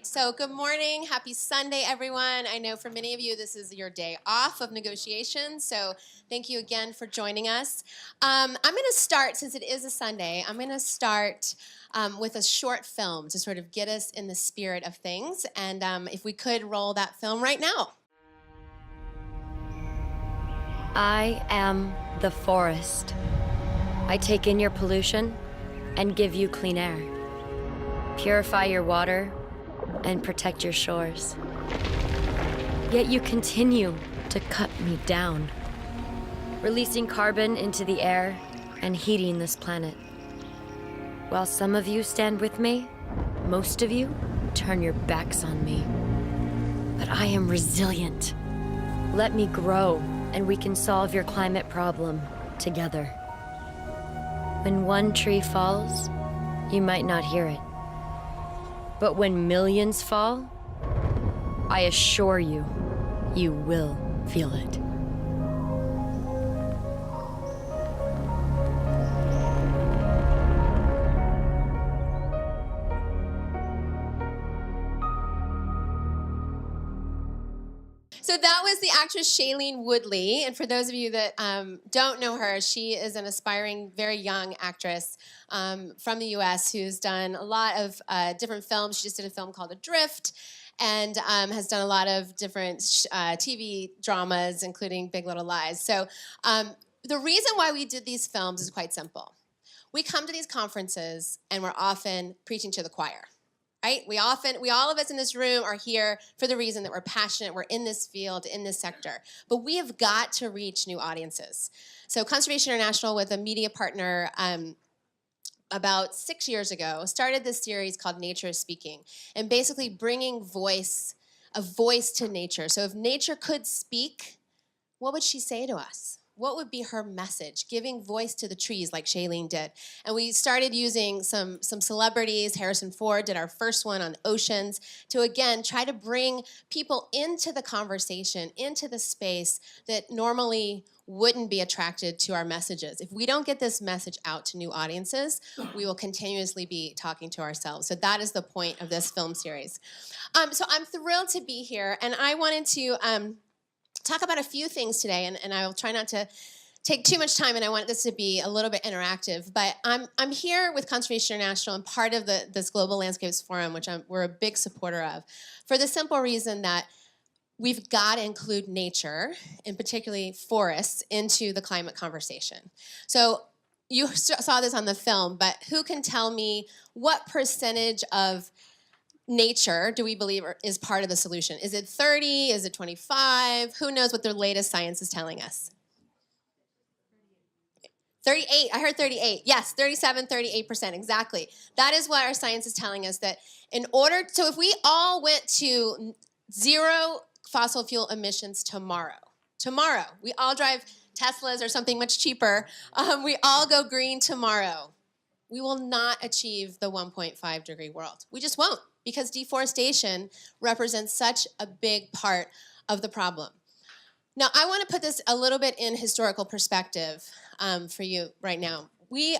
So good morning. Happy Sunday, everyone. I know for many of you, this is your day off of negotiations. So thank you again for joining us. I'm going to start, since it is a Sunday, I'm going to start with a short film to sort of get us in the spirit of things. And if we could roll that film right now. I am the forest. I take in your pollution and give you clean air. Purify your water and protect your shores. Yet you continue to cut me down, releasing carbon into the air and heating this planet. While some of you stand with me, most of you turn your backs on me. But I am resilient. Let me grow, and we can solve your climate problem together. When one tree falls, you might not hear it. But when millions fall, I assure you, you will feel it. So that was the actress Shailene Woodley. And for those of you that don't know her, she is an aspiring, very young actress from the US who's done a lot of different films. She just did a film called Adrift and has done a lot of different TV dramas, including Big Little Lies. So the reason why we did these films is quite simple. We come to these conferences and we're often preaching to the choir. Right? We all of us in this room are here for the reason that we're passionate, we're in this field, in this sector. But we have got to reach new audiences. So Conservation International, with a media partner about 6 years ago, started this series called Nature is Speaking, and basically bringing a voice to nature. So if nature could speak, what would she say to us? What would be her message? Giving voice to the trees like Shailene did. And we started using some celebrities. Harrison Ford did our first one on oceans to, again, try to bring people into the conversation, into the space that normally wouldn't be attracted to our messages. If we don't get this message out to new audiences, we will continuously be talking to ourselves. So that is the point of this film series. So I'm thrilled to be here, and I wanted to talk about a few things today, and I will try not to take too much time, and I want this to be a little bit interactive. But I'm here with Conservation International and part of this Global Landscapes Forum, which we're a big supporter of, for the simple reason that we've got to include nature, and particularly forests, into the climate conversation. So you saw this on the film, but who can tell me what percentage of nature do we believe is part of the solution? Is it 30? Is it 25? Who knows what the latest science is telling us? 38. I heard 38. Yes, 37, 38%. Exactly. That is what our science is telling us, that so if we all went to zero fossil fuel emissions tomorrow, we all drive Teslas or something much cheaper, we all go green tomorrow, we will not achieve the 1.5 degree world. We just won't, because deforestation represents such a big part of the problem. Now, I want to put this a little bit in historical perspective for you right now. We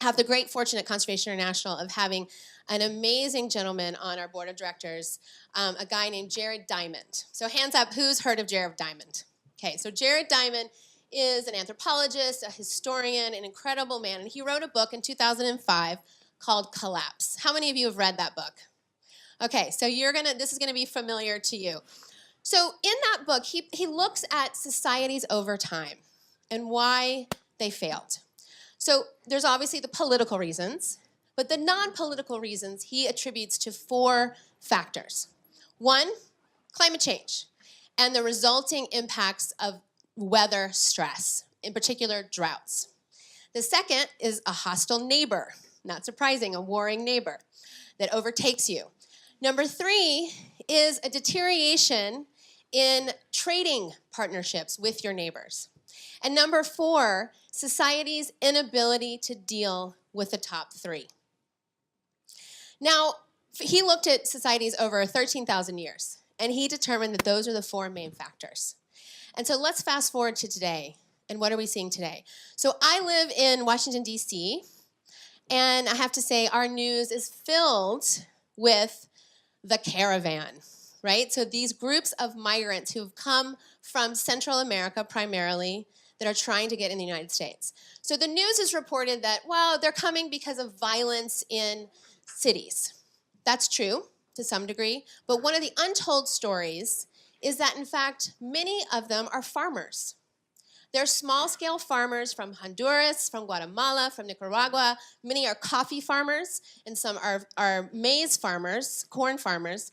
have the great fortune at Conservation International of having an amazing gentleman on our board of directors, a guy named Jared Diamond. So hands up, who's heard of Jared Diamond? Okay, so Jared Diamond is an anthropologist, a historian, an incredible man, and he wrote a book in 2005 called Collapse. How many of you have read that book? Okay, so this is gonna be familiar to you. So in that book, he looks at societies over time and why they failed. So there's obviously the political reasons, but the non-political reasons he attributes to 4 factors. 1, climate change and the resulting impacts of weather stress, in particular droughts. The second is a hostile neighbor, not surprising, a warring neighbor that overtakes you. Number 3 is a deterioration in trading partnerships with your neighbors. And number 4, society's inability to deal with the top 3. Now, he looked at societies over 13,000 years, and he determined that those are the 4 main factors. And so let's fast forward to today, and what are we seeing today? So I live in Washington, D.C., and I have to say our news is filled with the caravan, right? So these groups of migrants who have come from Central America primarily that are trying to get in the United States. So the news has reported that, well, they're coming because of violence in cities. That's true to some degree, but one of the untold stories is that, in fact, many of them are farmers. They're small-scale farmers from Honduras, from Guatemala, from Nicaragua. Many are coffee farmers, and some are maize farmers, corn farmers,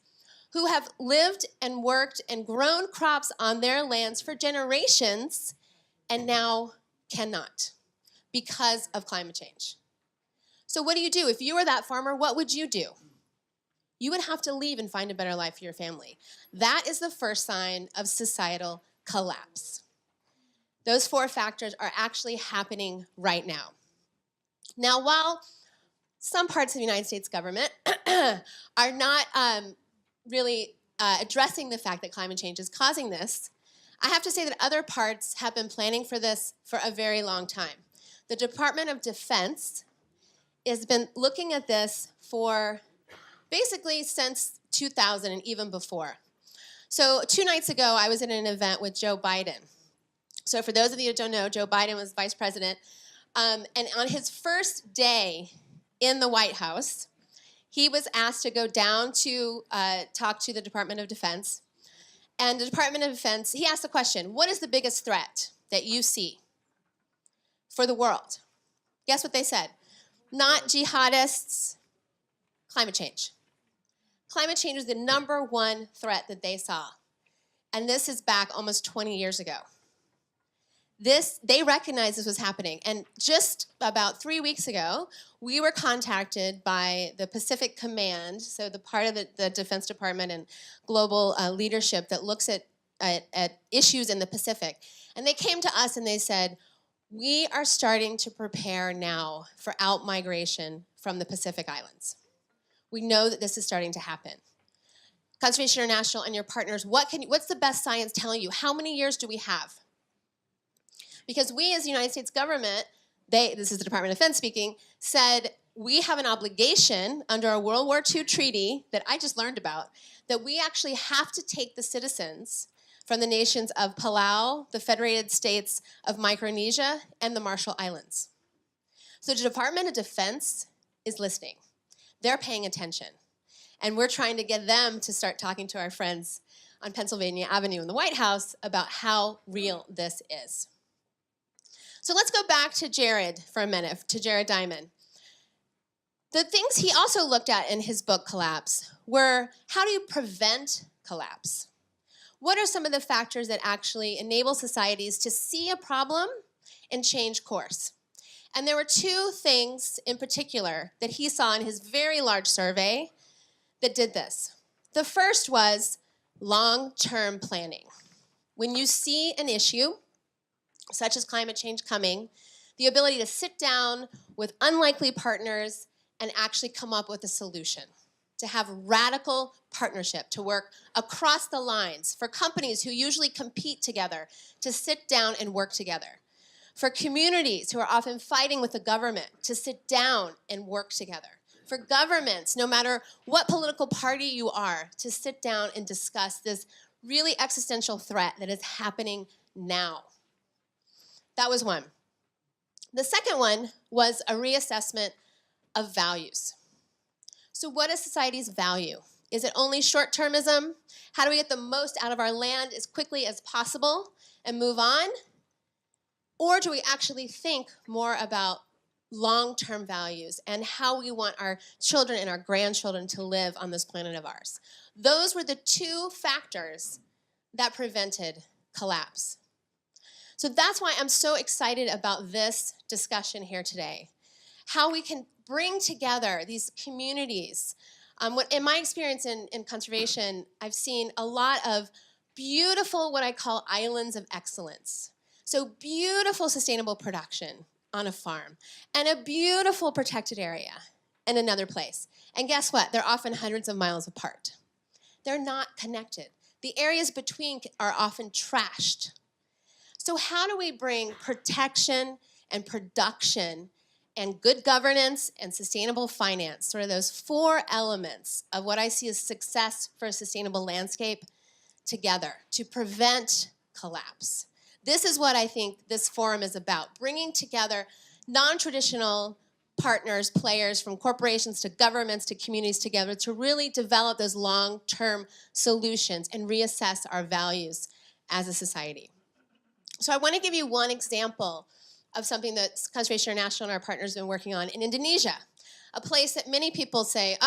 who have lived and worked and grown crops on their lands for generations and now cannot because of climate change. So what do you do? If you were that farmer, what would you do? You would have to leave and find a better life for your family. That is the first sign of societal collapse. Those 4 factors are actually happening right now. Now, while some parts of the United States government are not really addressing the fact that climate change is causing this, I have to say that other parts have been planning for this for a very long time. The Department of Defense has been looking at this for basically since 2000 and even before. So 2 nights ago, I was at an event with Joe Biden. So for those of you who don't know, Joe Biden was vice president. And on his first day in the White House, he was asked to go down to talk to the Department of Defense. And the Department of Defense, he asked the question, what is the biggest threat that you see for the world? Guess what they said? Not jihadists, climate change. Climate change is the #1 threat that they saw. And this is back almost 20 years ago. They recognized this was happening. And just about 3 weeks ago, we were contacted by the Pacific Command, so the part of the Defense Department and global leadership that looks at issues in the Pacific. And they came to us and they said, we are starting to prepare now for out-migration from the Pacific Islands. We know that this is starting to happen. Conservation International and your partners, what's the best science telling you? How many years do we have? Because we as the United States government, this is the Department of Defense speaking, said we have an obligation under a World War II treaty that I just learned about, that we actually have to take the citizens from the nations of Palau, the Federated States of Micronesia, and the Marshall Islands. So the Department of Defense is listening. They're paying attention. And we're trying to get them to start talking to our friends on Pennsylvania Avenue in the White House about how real this is. So let's go back to Jared for a minute, to Jared Diamond. The things he also looked at in his book, Collapse, were how do you prevent collapse? What are some of the factors that actually enable societies to see a problem and change course? And there were 2 things in particular that he saw in his very large survey that did this. The first was long-term planning. When you see an issue, such as climate change coming, the ability to sit down with unlikely partners and actually come up with a solution, to have radical partnership, to work across the lines, for companies who usually compete together, to sit down and work together, for communities who are often fighting with the government, to sit down and work together, for governments, no matter what political party you are, to sit down and discuss this really existential threat that is happening now. That was one. The second one was a reassessment of values. So what does society's value? Is it only short-termism? How do we get the most out of our land as quickly as possible and move on? Or do we actually think more about long-term values and how we want our children and our grandchildren to live on this planet of ours? Those were the 2 factors that prevented collapse. So that's why I'm so excited about this discussion here today. How we can bring together these communities. In my experience in conservation, I've seen a lot of beautiful, what I call islands of excellence. So beautiful sustainable production on a farm, and a beautiful protected area in another place. And guess what? They're often hundreds of miles apart. They're not connected. The areas between are often trashed. So how do we bring protection and production and good governance and sustainable finance, sort of those 4 elements of what I see as success for a sustainable landscape together to prevent collapse. This is what I think this forum is about, bringing together non-traditional partners, players, from corporations to governments to communities together to really develop those long-term solutions and reassess our values as a society. So I want to give you one example of something that Conservation International and our partners have been working on in Indonesia, a place that many people say,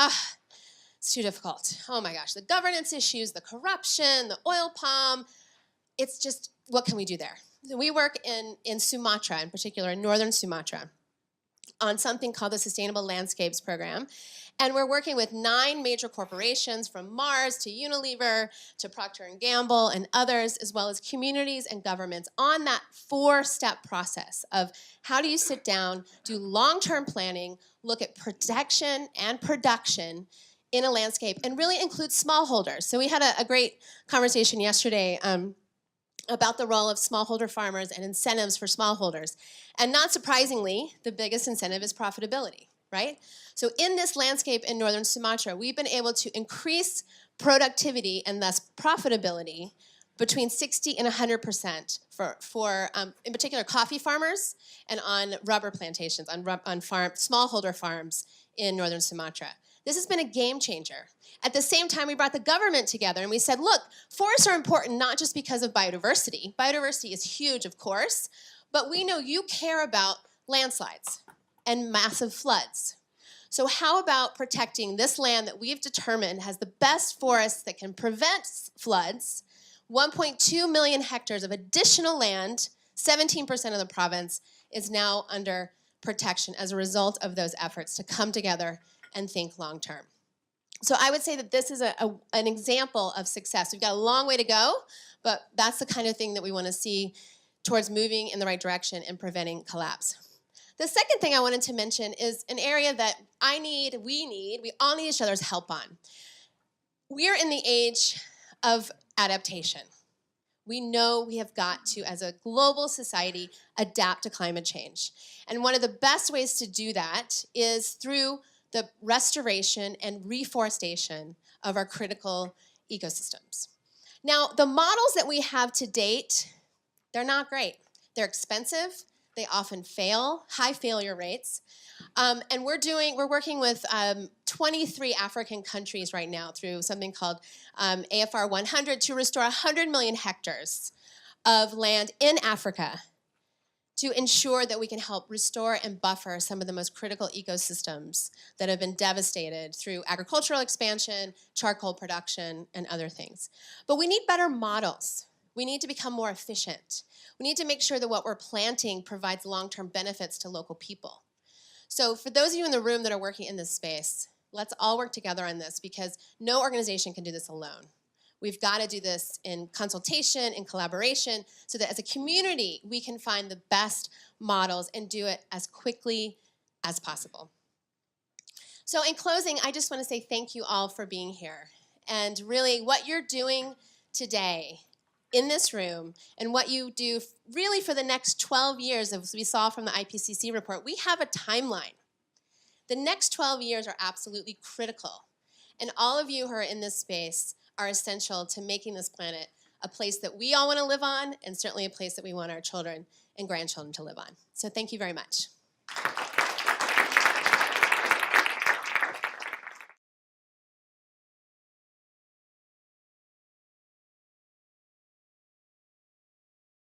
it's too difficult. Oh my gosh, the governance issues, the corruption, the oil palm, it's just, what can we do there? We work in Sumatra, in particular, in northern Sumatra, on something called the Sustainable Landscapes Program. And we're working with 9 major corporations, from Mars to Unilever to Procter & Gamble and others, as well as communities and governments, on that 4-step process of how do you sit down, do long-term planning, look at protection and production in a landscape, and really include smallholders. So we had a great conversation yesterday about the role of smallholder farmers and incentives for smallholders. And not surprisingly, the biggest incentive is profitability, right? So in this landscape in northern Sumatra, we've been able to increase productivity and thus profitability between 60 and 100% for in particular, coffee farmers and on rubber plantations, on smallholder farms in northern Sumatra. This has been a game changer. At the same time, we brought the government together and we said, look, forests are important not just because of biodiversity. Biodiversity is huge, of course, but we know you care about landslides and massive floods. So how about protecting this land that we've determined has the best forests that can prevent floods, 1.2 million hectares of additional land, 17% of the province is now under protection as a result of those efforts to come together and think long term. So I would say that this is an example of success. We've got a long way to go, but that's the kind of thing that we want to see towards moving in the right direction and preventing collapse. The second thing I wanted to mention is an area that we all need each other's help on. We're in the age of adaptation. We know we have got to, as a global society, adapt to climate change. And one of the best ways to do that is through the restoration and reforestation of our critical ecosystems. Now, the models that we have to date, they're not great. They're expensive. They often fail, high failure rates. And we're working with 23 African countries right now through something called AFR 100 to restore 100 million hectares of land in Africa to ensure that we can help restore and buffer some of the most critical ecosystems that have been devastated through agricultural expansion, charcoal production, and other things. But we need better models. We need to become more efficient. We need to make sure that what we're planting provides long-term benefits to local people. So for those of you in the room that are working in this space, let's all work together on this, because no organization can do this alone. We've got to do this in consultation, in collaboration, so that as a community, we can find the best models and do it as quickly as possible. So in closing, I just want to say thank you all for being here. And really, what you're doing today in this room, and what you do really for the next 12 years, as we saw from the IPCC report, we have a timeline. The next 12 years are absolutely critical. And all of you who are in this space are essential to making this planet a place that we all want to live on, and certainly a place that we want our children and grandchildren to live on. So thank you very much.